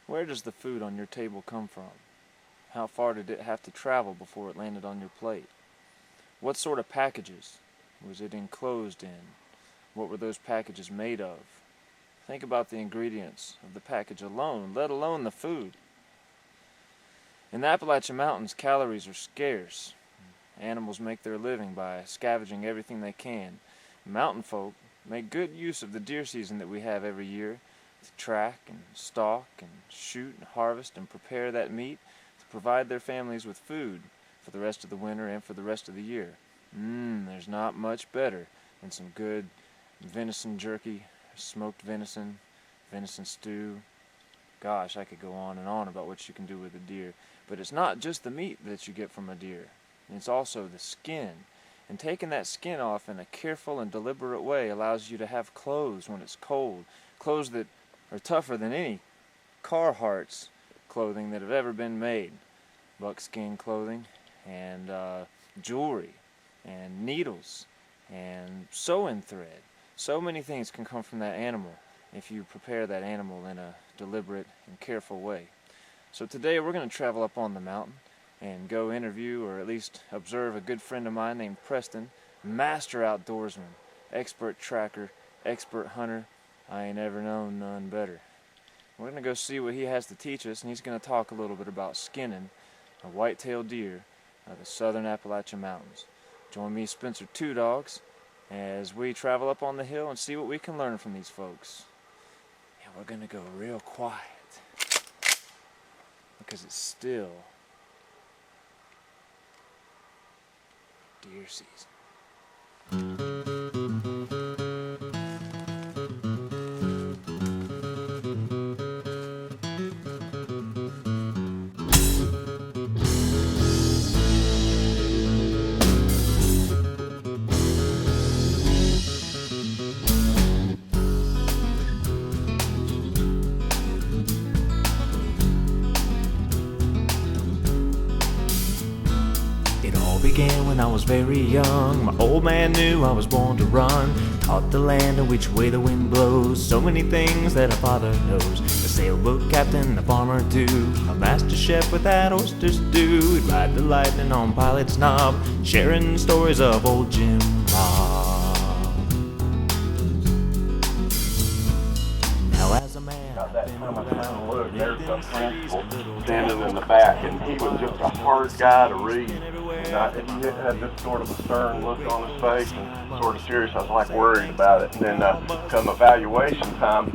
Where does the food on your table come from? How far did it have to travel before it landed on your plate? What sort of packages was it enclosed in? What were those packages made of? Think about the ingredients of the package alone, let alone the food. In the Appalachian Mountains, calories are scarce. Animals make their living by scavenging everything they can. Mountain folk make good use of the deer season that we have every year to track and stalk and shoot and harvest and prepare that meat to provide their families with food for the rest of the winter and for the rest of the year. There's not much better than some good venison jerky, smoked venison, venison stew. Gosh, I could go on and on about what you can do with a deer. But it's not just the meat that you get from a deer. It's also the skin. And taking that skin off in a careful and deliberate way allows you to have clothes when it's cold. Clothes that are tougher than any Carhartt's clothing that have ever been made. Buckskin clothing and jewelry and needles and sewing thread. So many things can come from that animal if you prepare that animal in a deliberate and careful way. So today we're going to travel up on the mountain and go interview or at least observe a good friend of mine named Preston, master outdoorsman, expert tracker, expert hunter. I ain't ever known none better. We're going to go see what he has to teach us, and he's going to talk a little bit about skinning a whitetail deer of the southern Appalachian Mountains. Join me, Spencer Two Dogs, as we travel up on the hill and see what we can learn from these folks. And we're going to go real quiet because it's still deer season. Began when I was very young. My old man knew I was born to run. Taught the land and which way the wind blows. So many things that a father knows. A sailboat captain, a farmer too. A master chef with that oyster stew. He'd ride the lightning on pilot's knob, sharing stories of old Jim Robb. Now as a man, About that time I found look, there's the principal standing in the back, and he was just a hard guy to read. And he had this sort of a stern look on his face and sort of serious. I was like worried about it. And then come evaluation time,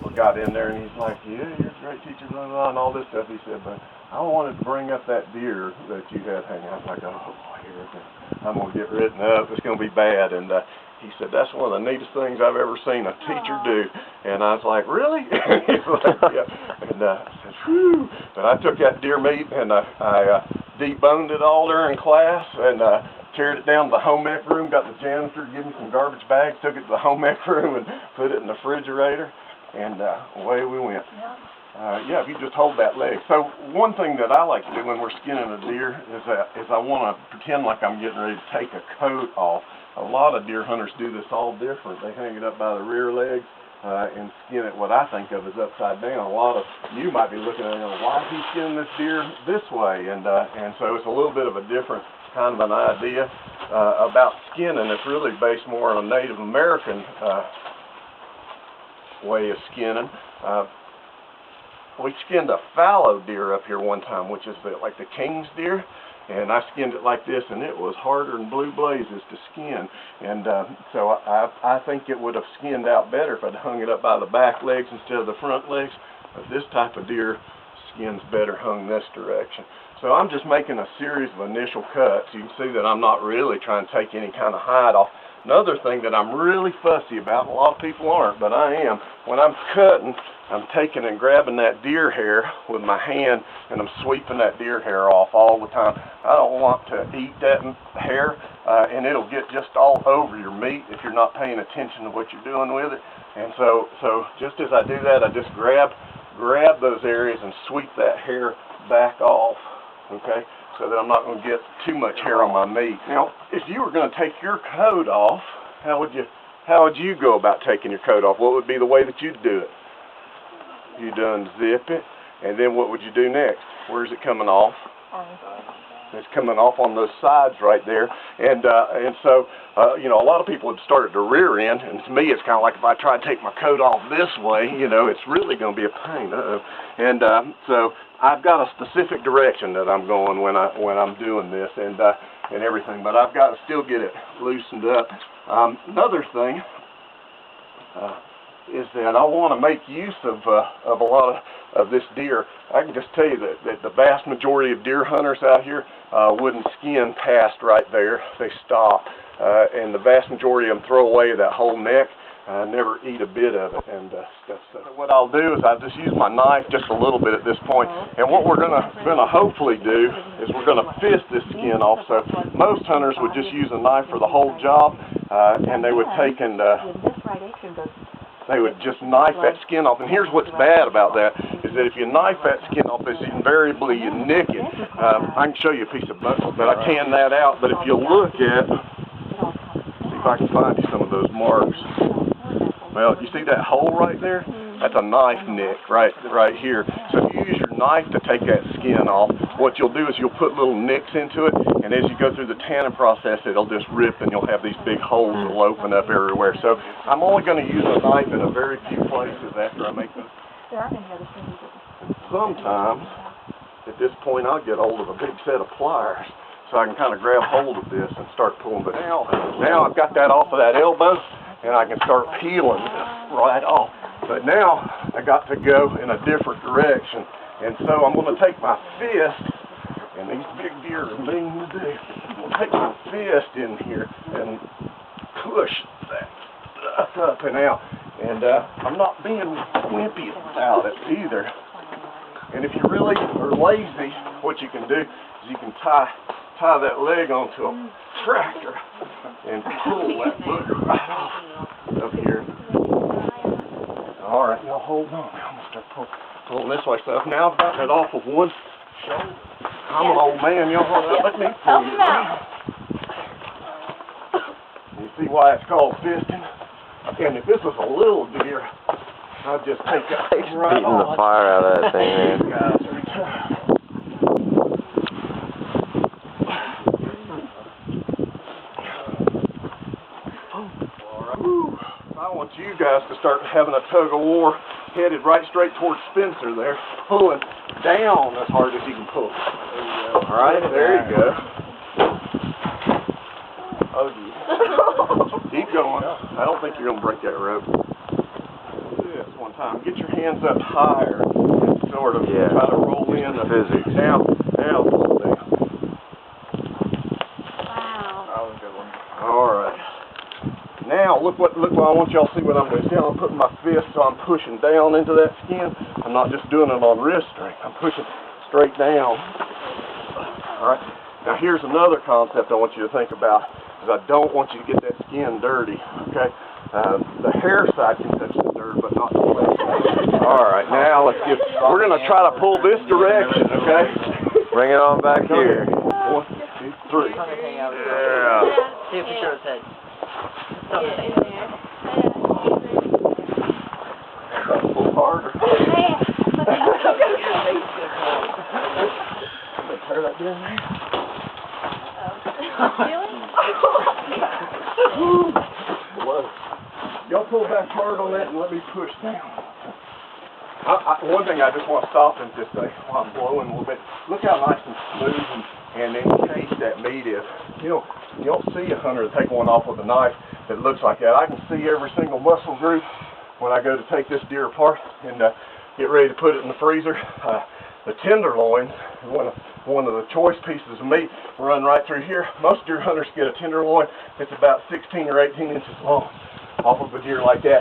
we got in there and he's like, yeah, you're a great teacher, blah, blah, and all this stuff. He said, but I wanted to bring up that deer that you had hanging out. I was like, oh boy, here it is. I'm going to get written up. It's going to be bad. And he said, that's one of the neatest things I've ever seen a teacher do. And I was like, really? He's like, yeah. And I said, whew. But I took that deer meat and I deboned it all during class and carried it down to the home ec room, got the janitor to give me some garbage bags, took it to the home ec room and put it in the refrigerator, and away we went. Yeah, if you just hold that leg. So one thing that I like to do when we're skinning a deer is I want to pretend like I'm getting ready to take a coat off. A lot of deer hunters do this all different. They hang it up by the rear legs and skin it what I think of as upside down. A lot of you might be looking at it, why is he skinning this deer this way? And so it's a little bit of a different kind of an idea about skinning. It's really based more on a Native American way of skinning. We skinned a fallow deer up here one time, which is like the king's deer. And I skinned it like this, and it was harder than blue blazes to skin. And so I think it would have skinned out better if I'd hung it up by the back legs instead of the front legs. But this type of deer skins better hung this direction. So I'm just making a series of initial cuts. You can see that I'm not really trying to take any kind of hide off. Another thing that I'm really fussy about, and a lot of people aren't, but I am, when I'm cutting, I'm taking and grabbing that deer hair with my hand and I'm sweeping that deer hair off all the time. I don't want to eat that hair and it'll get just all over your meat if you're not paying attention to what you're doing with it. And so just as I do that, I just grab those areas and sweep that hair back off, okay? So that I'm not going to get too much hair on my meat. Now, if you were going to take your coat off, how would you go about taking your coat off? What would be the way that you'd do it? You done zip it, and then what would you do next? Where's it coming off? It's coming off on those sides right there, and so you know, a lot of people would start at the rear end, and to me it's kind of like if I try to take my coat off this way, you know, it's really going to be a pain. And so I've got a specific direction that I'm going when I'm doing this, and everything, but I've got to still get it loosened up. Another thing is that I want to make use of a lot of this deer. I can just tell you that the vast majority of deer hunters out here wouldn't skin past right there. They stop, and the vast majority of them throw away that whole neck. Never eat a bit of it, and what I'll do is I'll just use my knife just a little bit at this point, and what we're gonna hopefully do is we're gonna fist this skin off. So most hunters would just use a knife for the whole job, and they would take and they would just knife that skin off. And here's what's bad about that, is that if you knife that skin off, it's invariably you nick it. I can show you a piece of muscle, but I tan that out. But if you look at, see if I can find you some of those marks. Well, you see that hole right there? That's a knife nick right here. So if you use your knife to take that skin off, what you'll do is you'll put little nicks into it, and as you go through the tanning process, it'll just rip, and you'll have these big holes that'll open up everywhere. So I'm only going to use a knife in a very few places after I make this. Sometimes, at this point, I'll get hold of a big set of pliers, so I can kind of grab hold of this and start pulling. But now I've got that off of that elbow, and I can start peeling this right off. But now I got to go in a different direction, and so I'm going to take my fist, and these big deer are mean to do. I'm going to take my fist in here and push that stuff up and out, and I'm not being wimpy about it either. And if you really are lazy, what you can do is you can tie that leg onto a tractor and pull that booger right off up here. All right, now hold on. I'm gonna start pulling this way. So now I've got it off of one shoulder. I'm an old man, y'all. Let me pull you around. You see why it's called fisting? And if this was a little deer, I'd just take that right beating off. the fire out of that thing, man. Guys, every time. I want you guys to start having a tug of war headed right straight towards Spencer there, pulling down as hard as you can pull. All right, there you go. Oh, yeah. Keep going. I don't think you're going to break that rope. Do this one time. Get your hands up higher and sort of try to roll in the physics. Now pull down. Wow. That was a good one. All right. Now, look what I want y'all to see what I'm going to do. I'm putting my fist so I'm pushing down into that skin. I'm not just doing it on wrist strength. I'm pushing straight down. All right. Now, here's another concept I want you to think about, is I don't want you to get that skin dirty, okay? The hair side can touch the dirt, but not the flesh side. All right. Now, we're going to try to pull this direction, okay? Bring it on back here. 1, 2, 3. Yeah. See if we show his head. Pull harder. Tear that down there. Y'all pull back hard on that and let me push down. One thing I just want to stop and just say while I'm blowing a little bit, look how nice and smooth and encased that meat is. You don't see a hunter take one off with a knife that looks like that. I can see every single muscle group when I go to take this deer apart and get ready to put it in the freezer. The tenderloin, one of the choice pieces of meat, run right through here. Most deer hunters get a tenderloin that's about 16 or 18 inches long off of a deer like that.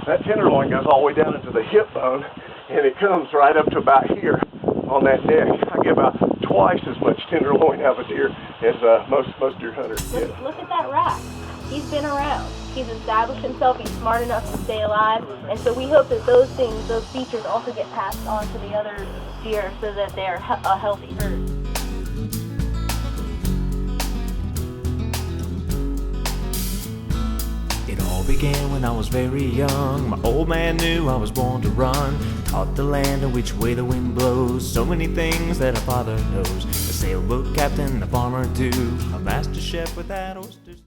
That tenderloin goes all the way down into the hip bone, and it comes right up to about here on that neck. I get about twice as much tenderloin out of a deer as most deer hunters get. Look at that rack. He's been around. He's established himself. He's smart enough to stay alive. And so we hope that those things, those features also get passed on to the other deer so that they're a healthy herd. It all all began when I was very young. My old man knew I was born to run. Taught the land and which way the wind blows. So many things that a father knows. A sailboat captain, a farmer too, a master chef with that oysters.